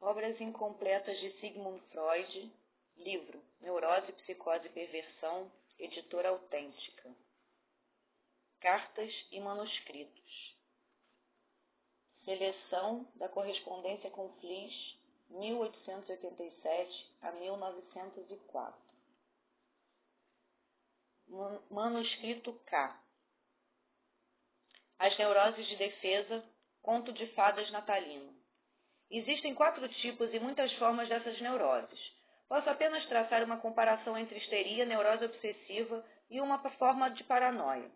Obras incompletas de Sigmund Freud, livro Neurose, Psicose e Perversão, editora Autêntica. Cartas e manuscritos. Seleção da correspondência com Fliess, 1887 a 1904. Manuscrito K. As neuroses de defesa, conto de fadas natalino. Existem 4 tipos e muitas formas dessas neuroses. Posso apenas traçar uma comparação entre histeria, neurose obsessiva e uma forma de paranoia.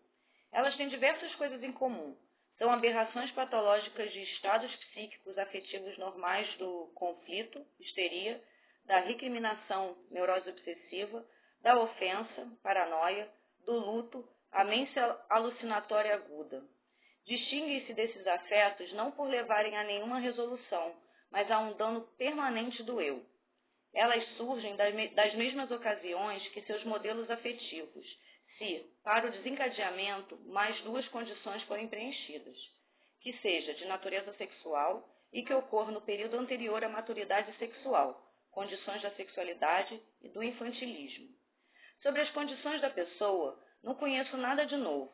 Elas têm diversas coisas em comum. São aberrações patológicas de estados psíquicos afetivos normais do conflito, histeria, da recriminação, neurose obsessiva, da ofensa, paranoia, do luto, amência alucinatória aguda. Distinguem-se desses afetos não por levarem a nenhuma resolução, mas a um dano permanente do eu. Elas surgem das mesmas ocasiões que seus modelos afetivos, se, para o desencadeamento, mais 2 condições forem preenchidas, que seja de natureza sexual e que ocorra no período anterior à maturidade sexual, condições da sexualidade e do infantilismo. Sobre as condições da pessoa, não conheço nada de novo.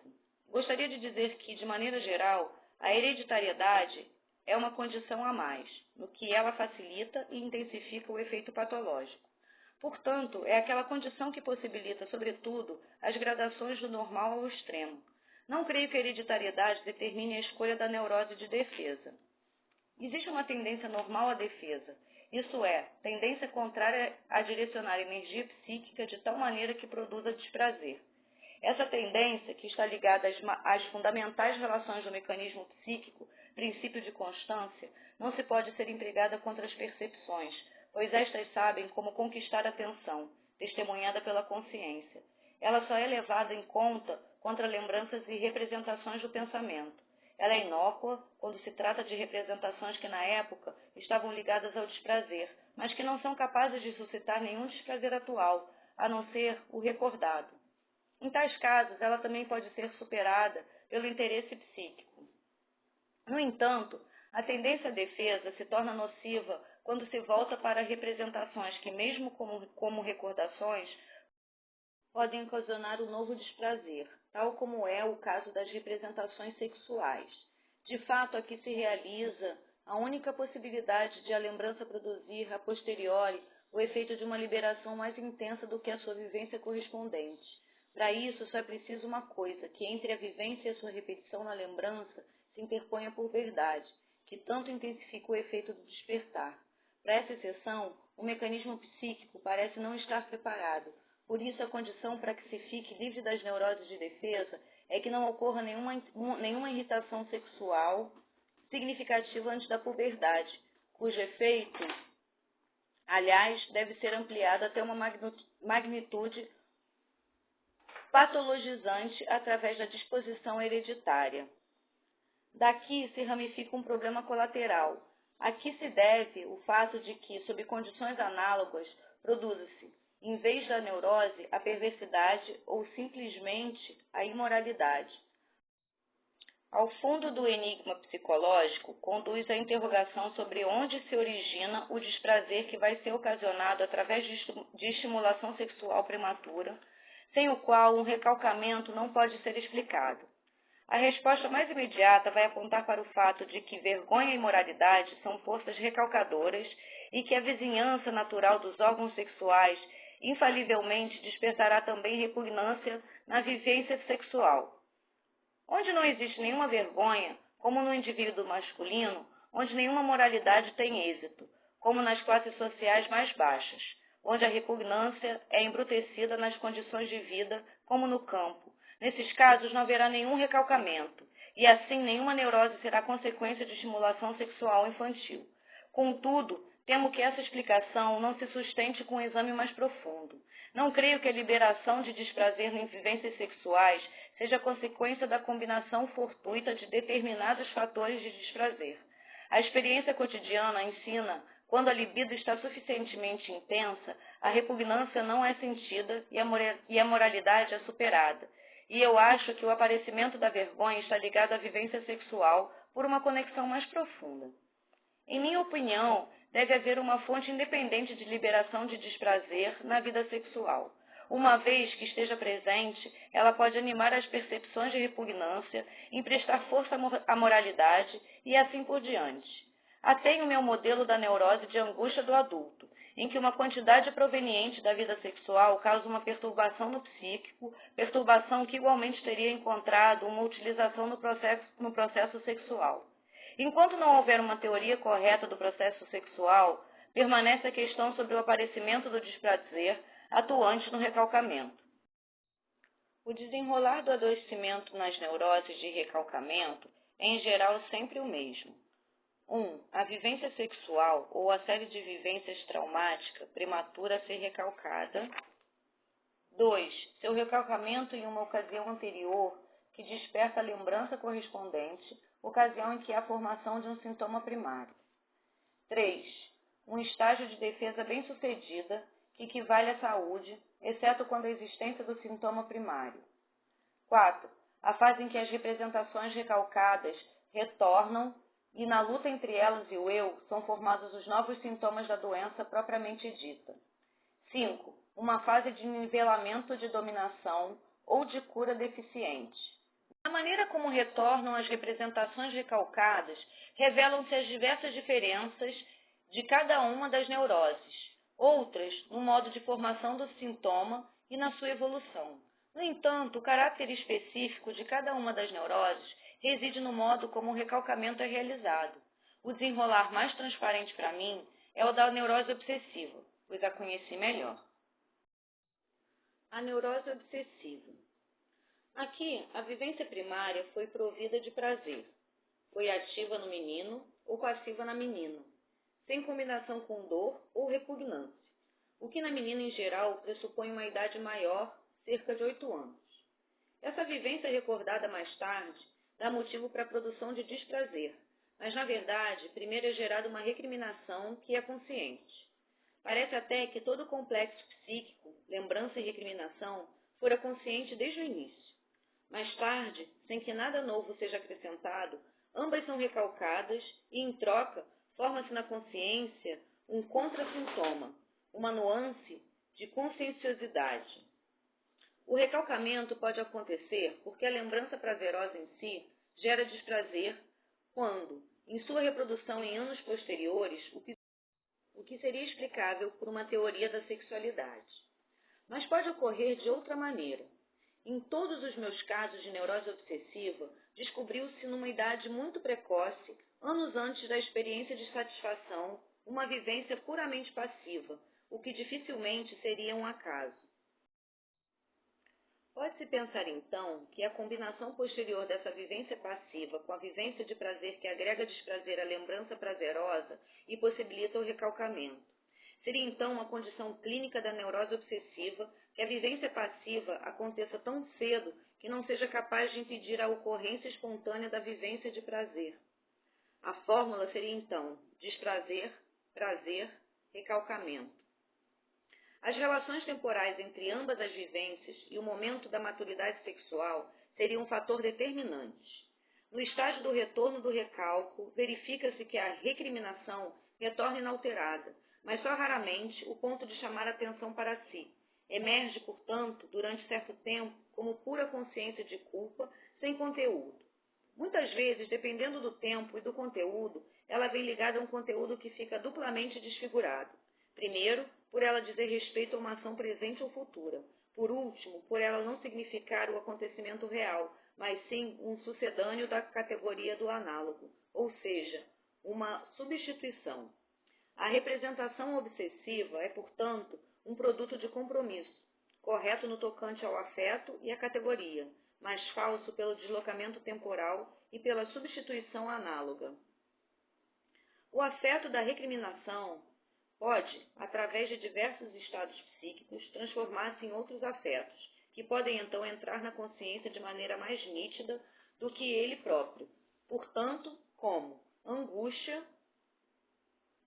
Gostaria de dizer que, de maneira geral, a hereditariedade é uma condição a mais, no que ela facilita e intensifica o efeito patológico. Portanto, é aquela condição que possibilita, sobretudo, as gradações do normal ao extremo. Não creio que a hereditariedade determine a escolha da neurose de defesa. Existe uma tendência normal à defesa, isso é, tendência contrária a direcionar a energia psíquica de tal maneira que produza desprazer. Essa tendência, que está ligada às fundamentais relações do mecanismo psíquico, princípio de constância, não se pode ser empregada contra as percepções, pois estas sabem como conquistar a atenção, testemunhada pela consciência. Ela só é levada em conta contra lembranças e representações do pensamento. Ela é inócua quando se trata de representações que na época estavam ligadas ao desprazer, mas que não são capazes de suscitar nenhum desprazer atual, a não ser o recordado. Em tais casos, ela também pode ser superada pelo interesse psíquico. No entanto, a tendência à defesa se torna nociva quando se volta para representações que, mesmo como recordações, podem ocasionar um novo desprazer, tal como é o caso das representações sexuais. De fato, aqui se realiza a única possibilidade de a lembrança produzir, a posteriori, o efeito de uma liberação mais intensa do que a sua vivência correspondente. Para isso, só é preciso uma coisa, que entre a vivência e a sua repetição na lembrança se interponha por verdade, que tanto intensifica o efeito do despertar. Para essa exceção, o mecanismo psíquico parece não estar preparado. Por isso, a condição para que se fique livre das neuroses de defesa é que não ocorra nenhuma irritação sexual significativa antes da puberdade, cujo efeito, aliás, deve ser ampliado até uma magnitude patologizante através da disposição hereditária. Daqui se ramifica um problema colateral. Aqui se deve o fato de que, sob condições análogas, produza-se, em vez da neurose, a perversidade ou simplesmente a imoralidade. Ao fundo do enigma psicológico, conduz a interrogação sobre onde se origina o desprazer que vai ser ocasionado através de estimulação sexual prematura, sem o qual um recalcamento não pode ser explicado. A resposta mais imediata vai apontar para o fato de que vergonha e imoralidade são forças recalcadoras e que a vizinhança natural dos órgãos sexuais infalivelmente despertará também repugnância na vivência sexual. Onde não existe nenhuma vergonha, como no indivíduo masculino, onde nenhuma moralidade tem êxito, como nas classes sociais mais baixas, onde a repugnância é embrutecida nas condições de vida, como no campo. Nesses casos não haverá nenhum recalcamento, e assim nenhuma neurose será consequência de estimulação sexual infantil. Contudo, temo que essa explicação não se sustente com um exame mais profundo. Não creio que a liberação de desprazer em vivências sexuais seja consequência da combinação fortuita de determinados fatores de desprazer. A experiência cotidiana ensina, quando a libido está suficientemente intensa, a repugnância não é sentida e a moralidade é superada. E eu acho que o aparecimento da vergonha está ligado à vivência sexual por uma conexão mais profunda. Em minha opinião, deve haver uma fonte independente de liberação de desprazer na vida sexual. Uma vez que esteja presente, ela pode animar as percepções de repugnância, emprestar força à moralidade e assim por diante. Até o meu modelo da neurose de angústia do adulto, em que uma quantidade proveniente da vida sexual causa uma perturbação no psíquico, perturbação que igualmente teria encontrado uma utilização no processo sexual. Enquanto não houver uma teoria correta do processo sexual, permanece a questão sobre o aparecimento do desprazer atuante no recalcamento. O desenrolar do adoecimento nas neuroses de recalcamento é, em geral, sempre o mesmo. 1. A vivência sexual ou a série de vivências traumática prematura a ser recalcada. 2. Seu recalcamento em uma ocasião anterior que desperta a lembrança correspondente, ocasião em que há a formação de um sintoma primário. 3. Um estágio de defesa bem-sucedida que equivale à saúde, exceto quando a existência do sintoma primário. 4. A fase em que as representações recalcadas retornam e na luta entre elas e o eu são formados os novos sintomas da doença propriamente dita. 5. Uma fase de nivelamento de dominação ou de cura deficiente. Na maneira como retornam as representações recalcadas, revelam-se as diversas diferenças de cada uma das neuroses, outras no modo de formação do sintoma e na sua evolução. No entanto, o caráter específico de cada uma das neuroses reside no modo como o recalcamento é realizado. O desenrolar mais transparente para mim é o da neurose obsessiva, pois a conheci melhor. A neurose obsessiva. Aqui, a vivência primária foi provida de prazer. Foi ativa no menino ou passiva na menina, sem combinação com dor ou repugnância, o que na menina em geral pressupõe uma idade maior, cerca de 8 anos. Essa vivência recordada mais tarde dá motivo para a produção de desprazer, mas na verdade, primeiro é gerada uma recriminação que é consciente. Parece até que todo o complexo psíquico, lembrança e recriminação, fora consciente desde o início. Mais tarde, sem que nada novo seja acrescentado, ambas são recalcadas e, em troca, forma-se na consciência um contrassintoma, uma nuance de conscienciosidade. O recalcamento pode acontecer porque a lembrança prazerosa em si gera desprazer quando, em sua reprodução em anos posteriores, o que seria explicável por uma teoria da sexualidade. Mas pode ocorrer de outra maneira. Em todos os meus casos de neurose obsessiva, descobriu-se numa idade muito precoce, anos antes da experiência de satisfação, uma vivência puramente passiva, o que dificilmente seria um acaso. Pode-se pensar, então, que a combinação posterior dessa vivência passiva com a vivência de prazer que agrega desprazer à lembrança prazerosa e possibilita o recalcamento. Seria, então, uma condição clínica da neurose obsessiva que a vivência passiva aconteça tão cedo que não seja capaz de impedir a ocorrência espontânea da vivência de prazer. A fórmula seria, então, desprazer, prazer, recalcamento. As relações temporais entre ambas as vivências e o momento da maturidade sexual seriam um fator determinante. No estágio do retorno do recalco, verifica-se que a recriminação retorna inalterada, mas só raramente o ponto de chamar atenção para si. Emerge, portanto, durante certo tempo, como pura consciência de culpa, sem conteúdo. Muitas vezes, dependendo do tempo e do conteúdo, ela vem ligada a um conteúdo que fica duplamente desfigurado. Primeiro, por ela dizer respeito a uma ação presente ou futura. Por último, por ela não significar o acontecimento real, mas sim um sucedâneo da categoria do análogo, ou seja, uma substituição. A representação obsessiva é, portanto, um produto de compromisso, correto no tocante ao afeto e à categoria, mas falso pelo deslocamento temporal e pela substituição análoga. O afeto da recriminação pode, através de diversos estados psíquicos, transformar-se em outros afetos, que podem então entrar na consciência de maneira mais nítida do que ele próprio, portanto, como angústia,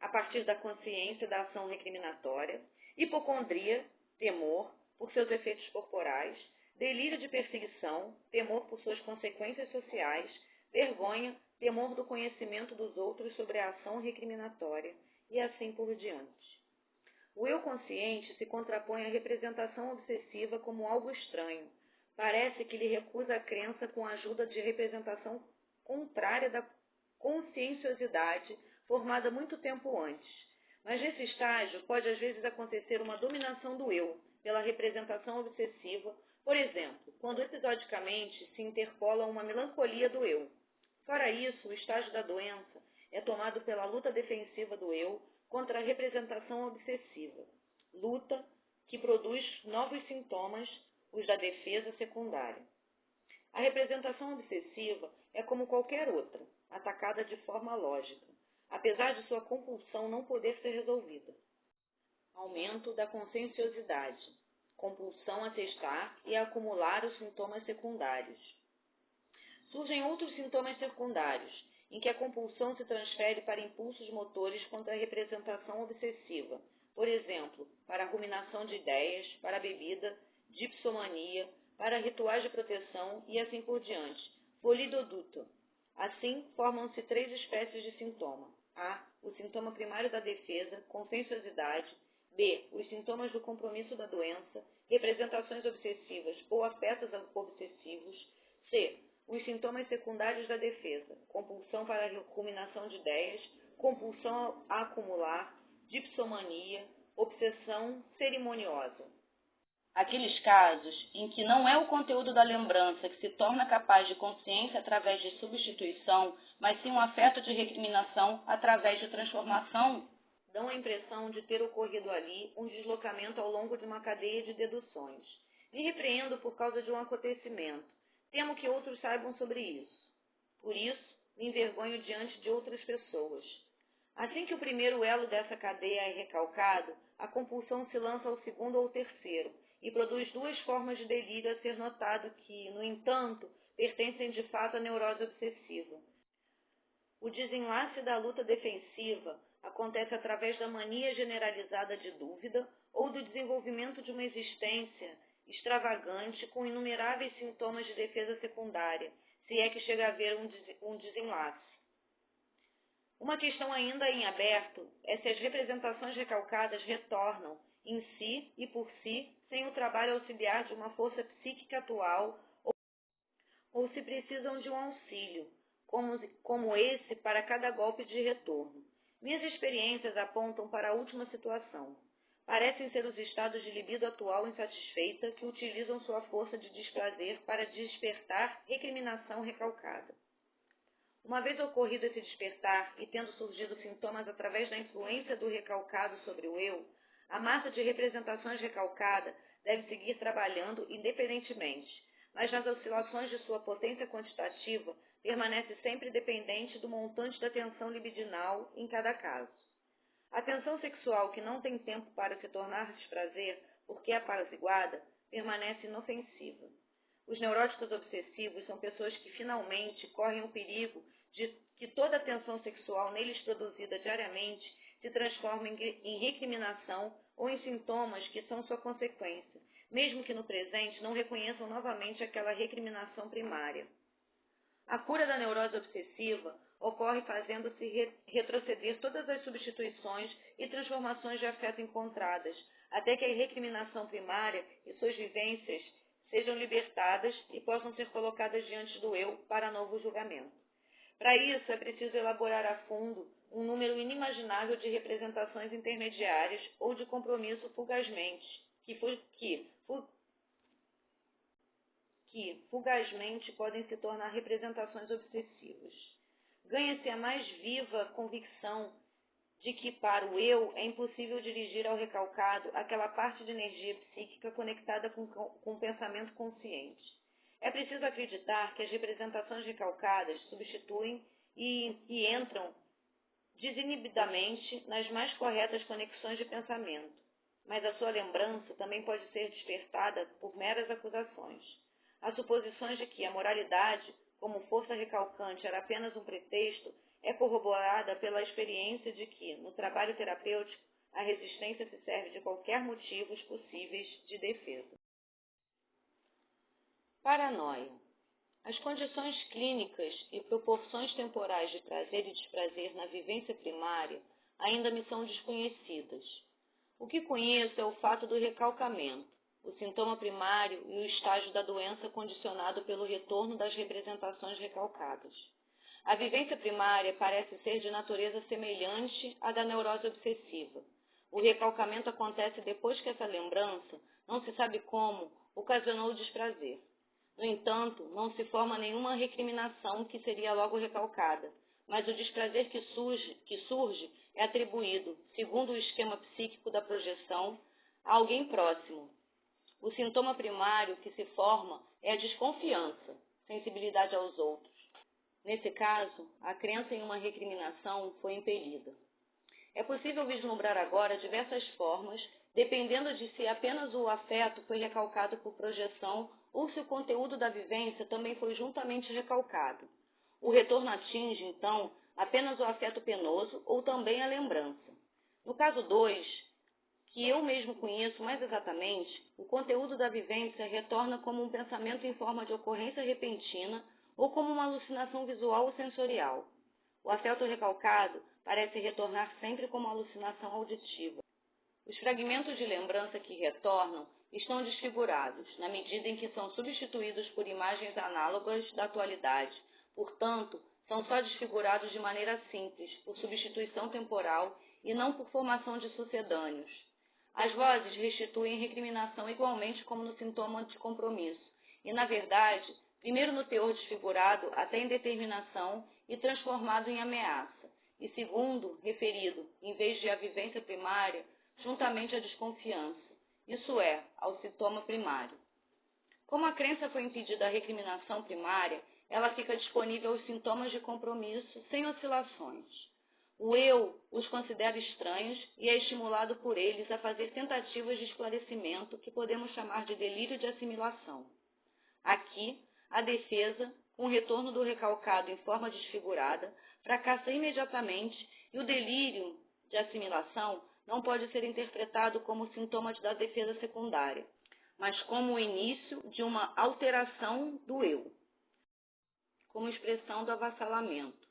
a partir da consciência da ação recriminatória, hipocondria, temor, por seus efeitos corporais, delírio de perseguição, temor por suas consequências sociais, vergonha, temor do conhecimento dos outros sobre a ação recriminatória e assim por diante. O eu consciente se contrapõe à representação obsessiva como algo estranho. Parece que lhe recusa a crença com a ajuda de representação contrária da conscienciosidade formada muito tempo antes. Mas nesse estágio pode às vezes acontecer uma dominação do eu pela representação obsessiva, por exemplo, quando episodicamente se interpola uma melancolia do eu. Fora isso, o estágio da doença é tomado pela luta defensiva do eu contra a representação obsessiva, luta que produz novos sintomas, os da defesa secundária. A representação obsessiva é como qualquer outra, atacada de forma lógica, apesar de sua compulsão não poder ser resolvida. Aumento da conscienciosidade, compulsão a testar e a acumular os sintomas secundários. Surgem outros sintomas secundários, em que a compulsão se transfere para impulsos motores contra a representação obsessiva, por exemplo, para a ruminação de ideias, para a bebida, dipsomania, para rituais de proteção e assim por diante, polidoduto. Assim, formam-se 3 espécies de sintoma. A. O sintoma primário da defesa, conscienciosidade. B. Os sintomas do compromisso da doença, representações obsessivas ou afetos obsessivos. C. Os sintomas secundários da defesa, compulsão para a ruminação de ideias, compulsão a acumular, dipsomania, obsessão cerimoniosa. Aqueles casos em que não é o conteúdo da lembrança que se torna capaz de consciência através de substituição, mas sim um afeto de recriminação através de transformação, dão a impressão de ter ocorrido ali um deslocamento ao longo de uma cadeia de deduções. Me repreendo por causa de um acontecimento. Temo que outros saibam sobre isso. Por isso, me envergonho diante de outras pessoas. Assim que o primeiro elo dessa cadeia é recalcado, a compulsão se lança ao segundo ou terceiro e produz 2 formas de delírio a ser notado que, no entanto, pertencem de fato à neurose obsessiva. O desenlace da luta defensiva acontece através da mania generalizada de dúvida ou do desenvolvimento de uma existência extravagante com inumeráveis sintomas de defesa secundária, se é que chega a haver um desenlace. Uma questão ainda em aberto é se as representações recalcadas retornam, em si e por si, sem o trabalho auxiliar de uma força psíquica atual ou se precisam de um auxílio, como esse para cada golpe de retorno. Minhas experiências apontam para a última situação. Parecem ser os estados de libido atual insatisfeita que utilizam sua força de desprazer para despertar recriminação recalcada. Uma vez ocorrido esse despertar e tendo surgido sintomas através da influência do recalcado sobre o eu, a massa de representações recalcada deve seguir trabalhando independentemente, mas nas oscilações de sua potência quantitativa permanece sempre dependente do montante da tensão libidinal em cada caso. A tensão sexual que não tem tempo para se tornar desprazer, porque é apaziguada, permanece inofensiva. Os neuróticos obsessivos são pessoas que finalmente correm o perigo de que toda a tensão sexual neles produzida diariamente se transforme em recriminação ou em sintomas que são sua consequência, mesmo que no presente não reconheçam novamente aquela recriminação primária. A cura da neurose obsessiva ocorre fazendo-se retroceder todas as substituições e transformações de afeto encontradas, até que a recriminação primária e suas vivências sejam libertadas e possam ser colocadas diante do eu para novo julgamento. Para isso, é preciso elaborar a fundo um número inimaginável de representações intermediárias ou de compromisso que fugazmente podem se tornar representações obsessivas. Ganha-se a mais viva convicção de que para o eu é impossível dirigir ao recalcado aquela parte de energia psíquica conectada com o pensamento consciente. É preciso acreditar que as representações recalcadas substituem e entram desinibidamente nas mais corretas conexões de pensamento, mas a sua lembrança também pode ser despertada por meras acusações. As suposições de que a moralidade, como força recalcante, era apenas um pretexto, é corroborada pela experiência de que, no trabalho terapêutico, a resistência se serve de qualquer motivos possíveis de defesa. Paranoia. As condições clínicas e proporções temporais de prazer e desprazer na vivência primária ainda me são desconhecidas. O que conheço é o fato do recalcamento, o sintoma primário e o estágio da doença condicionado pelo retorno das representações recalcadas. A vivência primária parece ser de natureza semelhante à da neurose obsessiva. O recalcamento acontece depois que essa lembrança, não se sabe como, ocasionou o desprazer. No entanto, não se forma nenhuma recriminação que seria logo recalcada, mas o desprazer que surge é atribuído, segundo o esquema psíquico da projeção, a alguém próximo. O sintoma primário que se forma é a desconfiança, sensibilidade aos outros. Nesse caso, a crença em uma recriminação foi impelida. É possível vislumbrar agora diversas formas, dependendo de se apenas o afeto foi recalcado por projeção ou se o conteúdo da vivência também foi juntamente recalcado. O retorno atinge, então, apenas o afeto penoso ou também a lembrança. No caso 2, que eu mesmo conheço mais exatamente, o conteúdo da vivência retorna como um pensamento em forma de ocorrência repentina ou como uma alucinação visual ou sensorial. O afeto recalcado parece retornar sempre como alucinação auditiva. Os fragmentos de lembrança que retornam estão desfigurados, na medida em que são substituídos por imagens análogas da atualidade. Portanto, são só desfigurados de maneira simples, por substituição temporal e não por formação de sucedâneos. As vozes restituem recriminação igualmente como no sintoma de compromisso, e, na verdade, primeiro no teor desfigurado até indeterminação e transformado em ameaça, e segundo, referido, em vez de à vivência primária, juntamente à desconfiança, isso é, ao sintoma primário. Como a crença foi impedida a recriminação primária, ela fica disponível aos sintomas de compromisso sem oscilações. O eu os considera estranhos e é estimulado por eles a fazer tentativas de esclarecimento que podemos chamar de delírio de assimilação. Aqui, a defesa, com o retorno do recalcado em forma desfigurada, fracassa imediatamente e o delírio de assimilação não pode ser interpretado como sintoma da defesa secundária, mas como o início de uma alteração do eu, como expressão do avassalamento.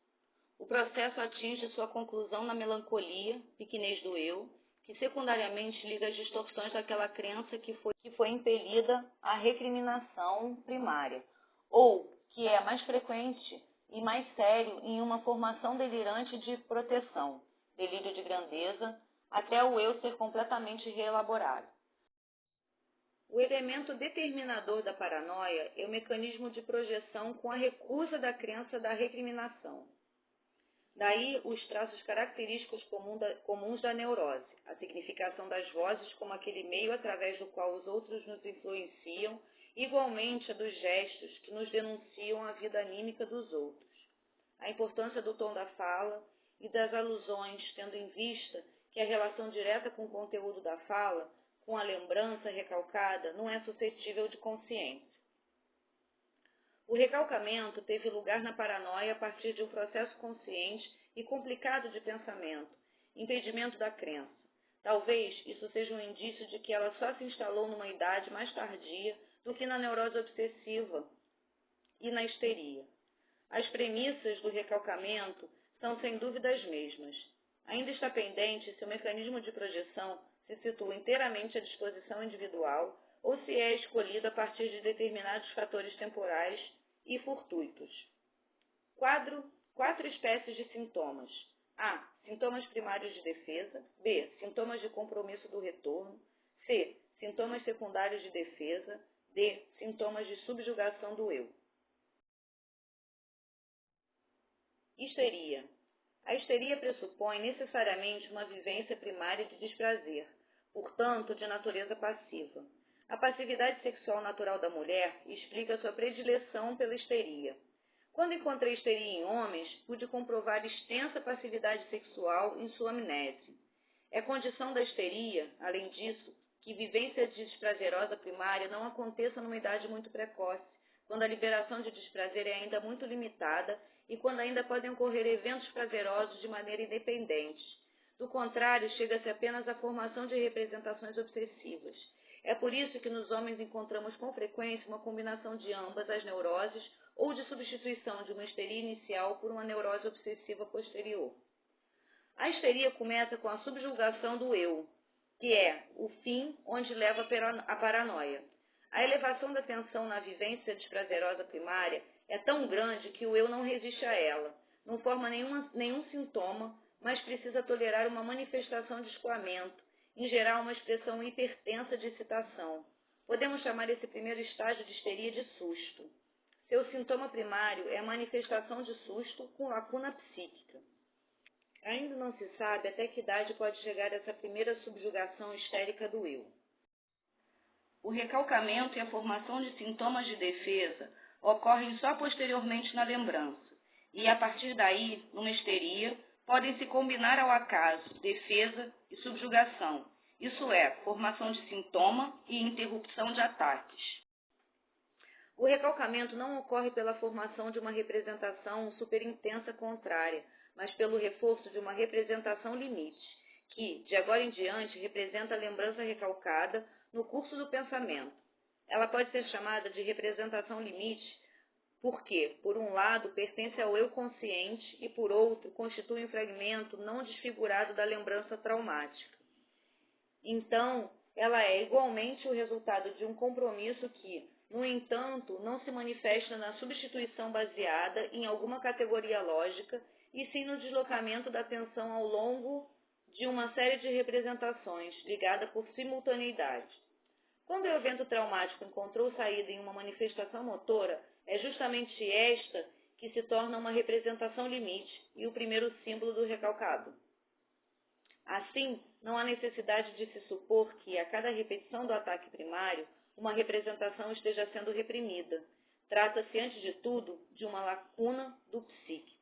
O processo atinge sua conclusão na melancolia, pequenez do eu, que secundariamente liga as distorções daquela crença que foi impelida à recriminação primária, ou que é mais frequente e mais sério em uma formação delirante de proteção, delírio de grandeza, até o eu ser completamente reelaborado. O elemento determinador da paranoia é o mecanismo de projeção com a recusa da crença da recriminação. Daí os traços característicos comuns da neurose, a significação das vozes como aquele meio através do qual os outros nos influenciam, igualmente a dos gestos que nos denunciam a vida anímica dos outros. A importância do tom da fala e das alusões, tendo em vista que a relação direta com o conteúdo da fala, com a lembrança recalcada, não é suscetível de consciência. O recalcamento teve lugar na paranoia a partir de um processo consciente e complicado de pensamento, impedimento da crença. Talvez isso seja um indício de que ela só se instalou numa idade mais tardia do que na neurose obsessiva e na histeria. As premissas do recalcamento são sem dúvida as mesmas. Ainda está pendente se o mecanismo de projeção se situa inteiramente à disposição individual ou se é escolhido a partir de determinados fatores temporais e fortuitos. 4 espécies de sintomas. A. Sintomas primários de defesa. B. Sintomas de compromisso do retorno. C. Sintomas secundários de defesa. D. Sintomas de subjugação do eu. Histeria. A histeria pressupõe necessariamente uma vivência primária de desprazer, portanto, de natureza passiva. A passividade sexual natural da mulher explica sua predileção pela histeria. Quando encontrei histeria em homens, pude comprovar extensa passividade sexual em sua amnésia. É condição da histeria, além disso, que vivência desprazerosa primária não aconteça numa idade muito precoce, quando a liberação de desprazer é ainda muito limitada e quando ainda podem ocorrer eventos prazerosos de maneira independente. Do contrário, chega-se apenas à formação de representações obsessivas. É por isso que nos homens encontramos com frequência uma combinação de ambas as neuroses ou de substituição de uma histeria inicial por uma neurose obsessiva posterior. A histeria começa com a subjugação do eu, que é o fim onde leva a paranoia. A elevação da tensão na vivência desprazerosa primária é tão grande que o eu não resiste a ela, não forma nenhum sintoma, mas precisa tolerar uma manifestação de escoamento, em geral uma expressão hipertensa de excitação. Podemos chamar esse primeiro estágio de histeria de susto. Seu sintoma primário é a manifestação de susto com lacuna psíquica. Ainda não se sabe até que idade pode chegar essa primeira subjugação histérica do eu. O recalcamento e a formação de sintomas de defesa ocorrem só posteriormente na lembrança, e a partir daí, numa histeria, podem se combinar ao acaso defesa e subjugação, isso é, formação de sintoma e interrupção de ataques. O recalcamento não ocorre pela formação de uma representação superintensa contrária, mas pelo reforço de uma representação limite, que, de agora em diante, representa a lembrança recalcada no curso do pensamento. Ela pode ser chamada de representação limite porque, por um lado, pertence ao eu consciente e, por outro, constitui um fragmento não desfigurado da lembrança traumática. Então, ela é igualmente o resultado de um compromisso que, no entanto, não se manifesta na substituição baseada em alguma categoria lógica, e sim no deslocamento da atenção ao longo de uma série de representações, ligada por simultaneidade. Quando o evento traumático encontrou saída em uma manifestação motora, é justamente esta que se torna uma representação limite e o primeiro símbolo do recalcado. Assim, não há necessidade de se supor que, a cada repetição do ataque primário, uma representação esteja sendo reprimida. Trata-se, antes de tudo, de uma lacuna do psique.